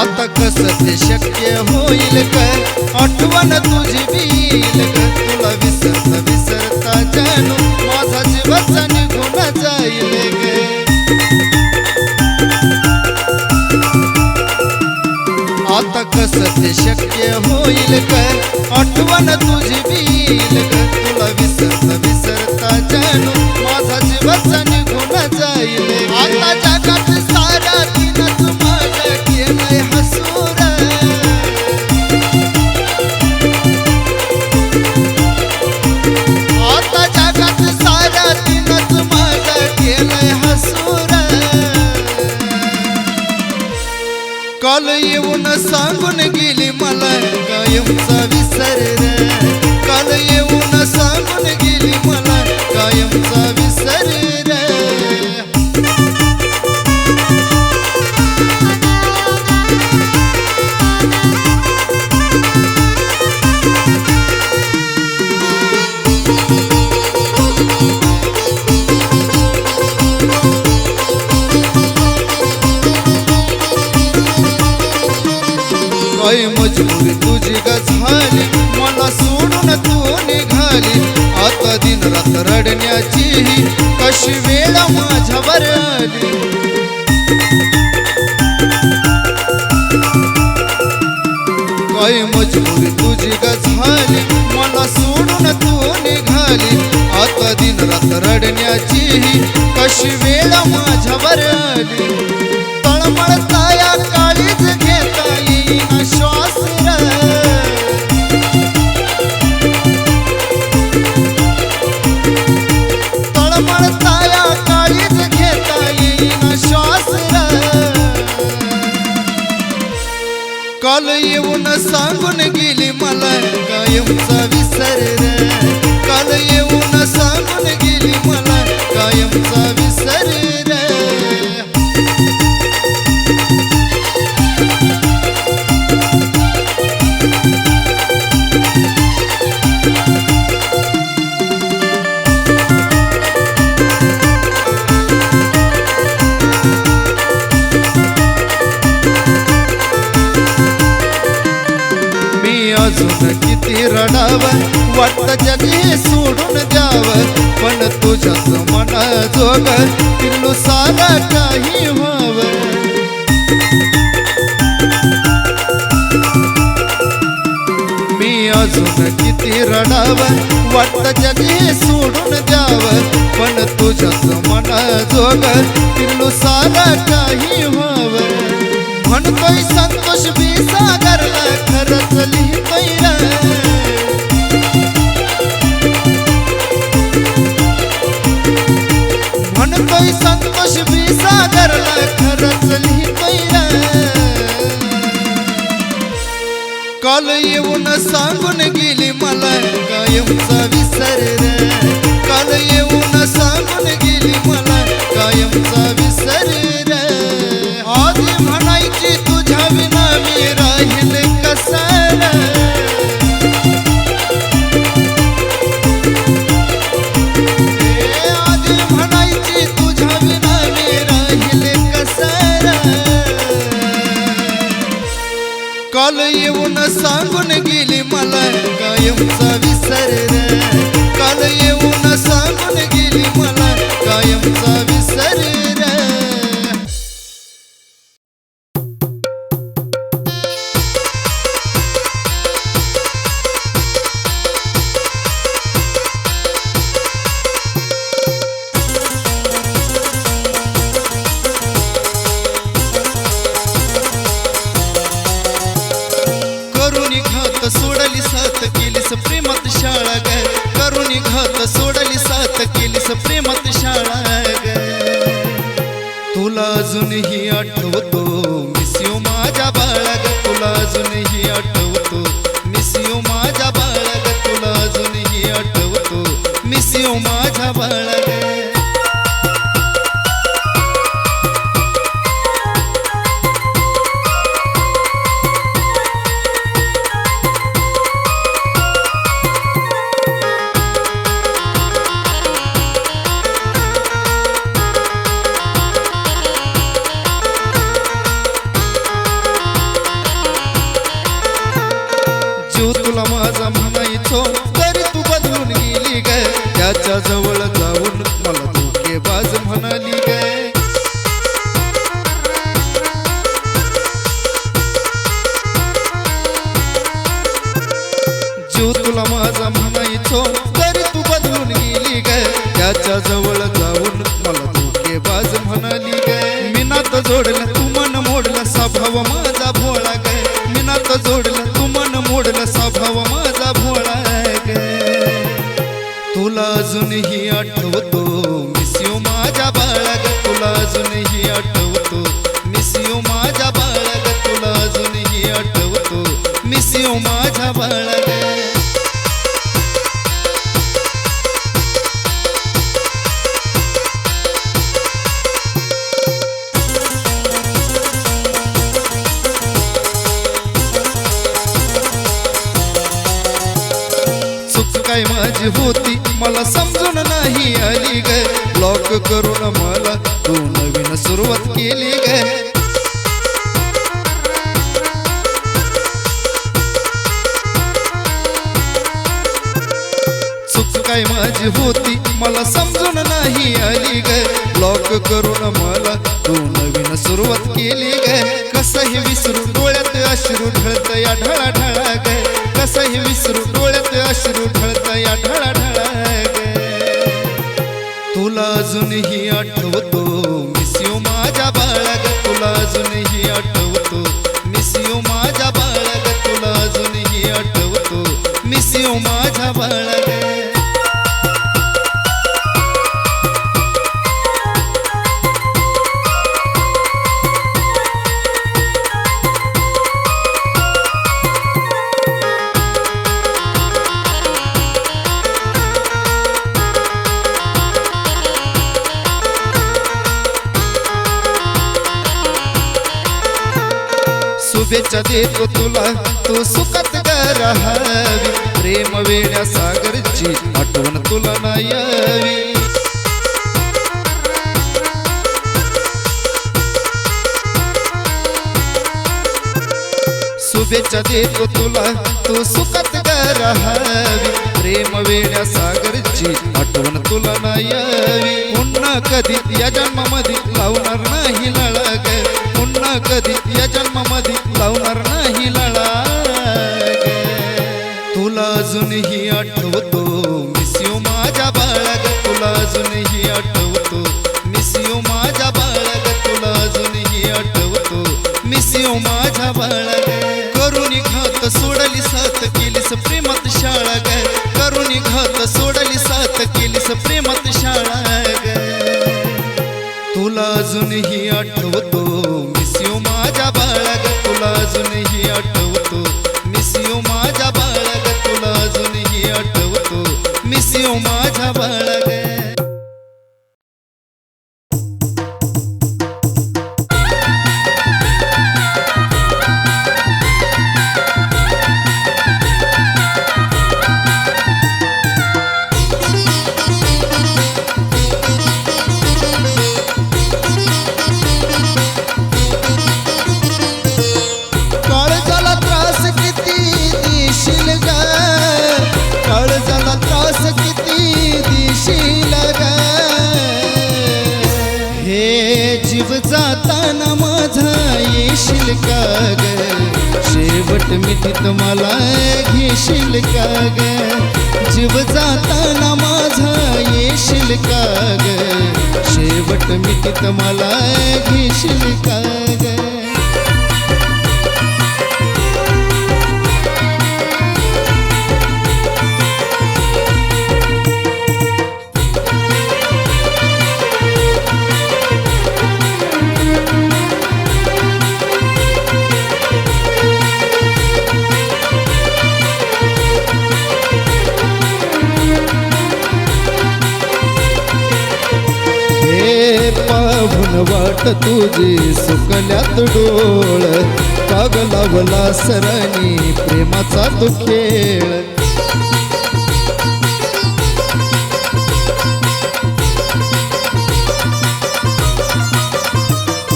आता कसं ते शक्य होईल ग, आठवण तुझी येईल ग. तुला विसरता विसरता जानू माझा जीवाचा निघून जाईल ग. आता कसं ते शक्य होईल ग, आठवण तुझी येईल ग. तुला विसरता विसरता जानू माझा जीवाचा निघून जाईल ग. आता जगात सारा तिनंच माझं केलंय हसूर. आता जगात सारा तिनंच माझं केलंय हसूर. काल येऊन सांगून गेली मला कायमचा विसर रे. काल येऊन सांगून गेली मला कायमचा विसर रे. काय मजबुरी तुझी ग झाली, मला सोडून तू निघाली. आता दिन रात रडण्याची कशी वेळ माझ्यावर आली. काय मजबुरी तुझी ग झाली, मला सोडून तू निघाली. आता दिन रात रडण्याची कशी वेळ माझ्यावर आली. तळमळता या काळीच घेता येईना श्वास रे. तळमळता या काळीच घेता येईना श्वास रे. काल येऊन सांगून गेली मला कायमचा विसर रे. काल येऊन सांगून गेली मला कायमचा विसर रे. अजून किती रडावं, वाटतं जग हे सोडून द्यावं. पण तुझ्याच मनाजोग पिल्लू सारा काही व्हावं. मी अजून किती रडावं, वाटतं जग हे सोडून द्यावं. पण तुझ्याच मनाजोग पिल्लू सारा काही व्हावं. म्हणतोय संतोष बी सागरला खरंच लिहितोय रे. म्हणतोय संतोष बी सागरला खरंच लिहितोय रे. काल येऊन सांगून गेली मला कायमचा विसर रे. काल येऊन सांगून गेली मला कायमचा विसर रे. आधी म्हणायची तुझ्या विना मी राहील कसं रे. आधी म्हणायची तुझ्या विना मी राहील कसं रे. काल येऊन सांगून गेली मला कायमचा विसर रे. काल येऊन सांगून गेली मला कायमचा विसर रे. सोडली साथ केलीस प्रेमात शाळा ग. करून घात सोडली साथ केलीस प्रेमात शाळा ग. तुला अजूनही आठवतो मिस यू माझ्या बाळा ग. तुला अजूनही आठवतो मिस यू माझ्या बाळा ग. तुला अजूनही आठवतो मिस यू माझ्या बाळा ग. माझा म्हणायचो तरी तू बदलून गेली ग त्याच्या जवळ जाऊन मला धोकेबाज म्हणाली ग जीव तुला माझा म्हणायचो तरी तू बदलून गेली ग त्याच्या जवळ जाऊन मला धोकेबाज म्हणाली ग मिनात जोडलं तू मन मोडलं स्वभाव माझा भोळा ग मिनात जोडलं तू मन मोडलं स्वभाव माझा भोळा ग तुला अजूनही आठवतो मिस यू माझ्या बाळा ग तुला अजूनही आठवतो मिस यू माझ्या बाळा ग तुला अजूनही आठवतो मिस यू माझ्या बाळा ग काय माझी होती मला समजून नाही आली ग ब्लॉक करून मला तू नवीन सुरुवात केली ग चूक काय माझी होती मला समजून नाही आली ग ब्लॉक करून मला तू नवीन सुरुवात केली ग कसंही विसरू डोळ्यात अश्रू ढळत या ढळा ढळा ग कसंही विसरू डोळ्यात अश्रू ढळत या ढळा ढळा ग तुला अजूनही आठवतो मिस यू माझ्या बाळा ग तुला अजूनही आठवतो मिस यू माझ्या बाळा ग तुला अजूनही आठवतो मिस यू माझ्या बाळा ग शुभेच्छा देतो तुला तू सुखात ग राहावी प्रेम वेड्या सागरची आठवण तुला नाही यावी शुभेच्छा देतो तुला तू सुखात ग राहावी प्रेम वेड्या सागरची आठवण तुला नाही यावी पुन्हा कधी या जन्मामध्ये लावणार नाही लळा ग पुन्हा कधी या जन्मामध्ये लावणार नाही लळा ग तुला अजूनही आठवतो मिस यू माझ्या बाळा ग तुला अजूनही आठवतो मिस यू माझ्या बाळा ग तुला अजूनही आठवतो मिस यू माझ्या बाळा ग करून घात सोडली साथ केलीस प्रेमात शाळा ग करून घात सोडली साथ केलीस प्रेमात शाळा ग तुला अजूनही आठवतो मिस यू माझ्या बाळा ग तुला अजूनही आठवतो मिस यू माझ्या बाळा ग तुला अजूनही आठवतो मिस यू माझ्या बाळा ग जीव जाताना माझा येशील का ग शेवट मिठीत मला घेशील का ग जीव जाताना माझा येशील का ग शेवट मिठीत मला घेशील का ग वाट तुझी सुकल्यात डोळ काग लावला सरांनी प्रेमाचा तो खेळ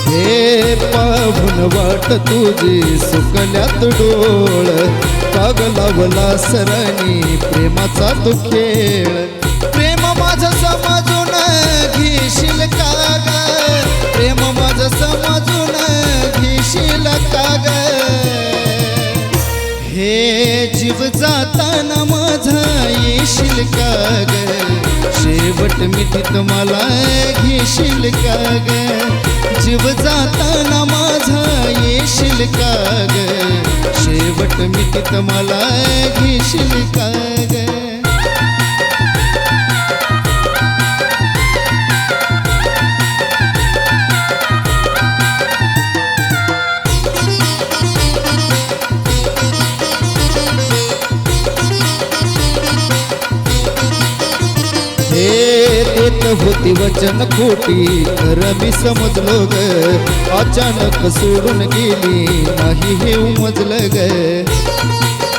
हे पाहून वाट तुझी सुकल्यात डोळ काग लावला सरांनी प्रेमाचा तो खेळ प्रेम माझं समजून घेशील काग प्रेम माझं समजून घेशील काग हे जीव जाताना माझा येशील काग शेवट मिठीत मला घेशील काग जीव जाताना माझा येशील काग शेवट मिठीत मला घेशील काग देत होती वचन खोटी तर मी समजलो ग अचानक सोडून गेली नाही हे उमजलं ग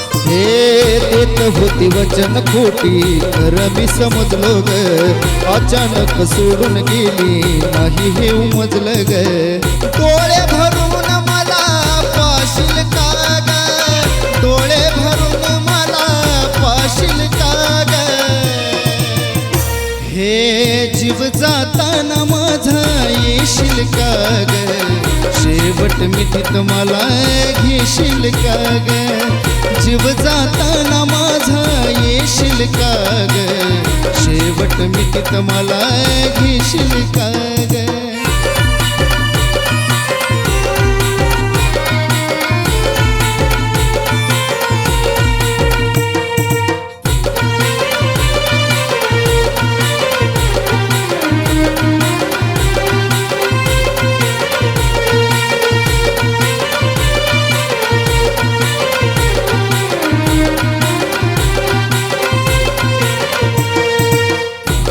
देत होती वचन खोटी तर मी समजलो ग अचानक सोडून गेली नाही हे उमजलं ग डोळे भरून मला पाशील काग डोळे भरून मला पाशील काग हे जीव जाताना माझा येशील काग शेवट मिठीत मला घेशील काग जीव जाताना माझा येशील काग शेवट मिठीत मला घेशील काग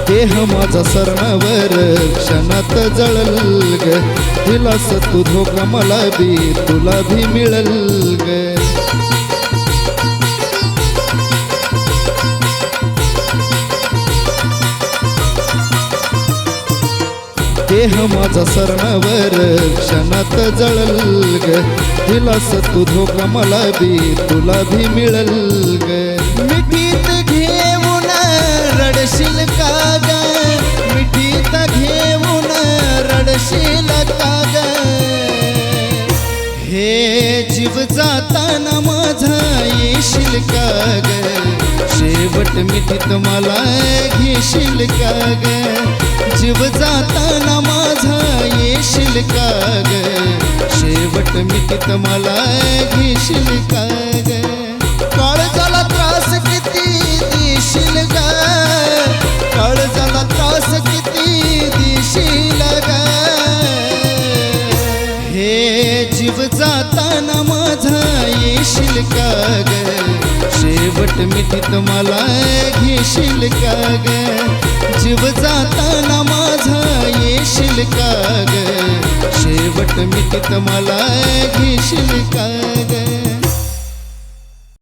देह माझा सरणावर क्षणात जळल ग दिलास तू धोका मला बी तुला भी मिळल ग देह माझा सरणावर क्षणात जळल ग दिलास तू धोका मला बी तुला भी मिळल ग मिठीत घेऊन रडशील काग मिठीत घेऊन रडशील काग हे जीव जाताना माझा येशील काग शेवट मिठीत मला घेशील काग जीव जाताना माझा येशील काग शेवट मिठीत मला घेशील काग काळजाला त्रास किती देशील ग काळजाला त्रास किती देशील ग हे जीव जाताना माझा येशील काग शेवट मिठीत मला घेशील काग जीव जाताना माझा येशील काग शेवट मिठीत मला घेशील काग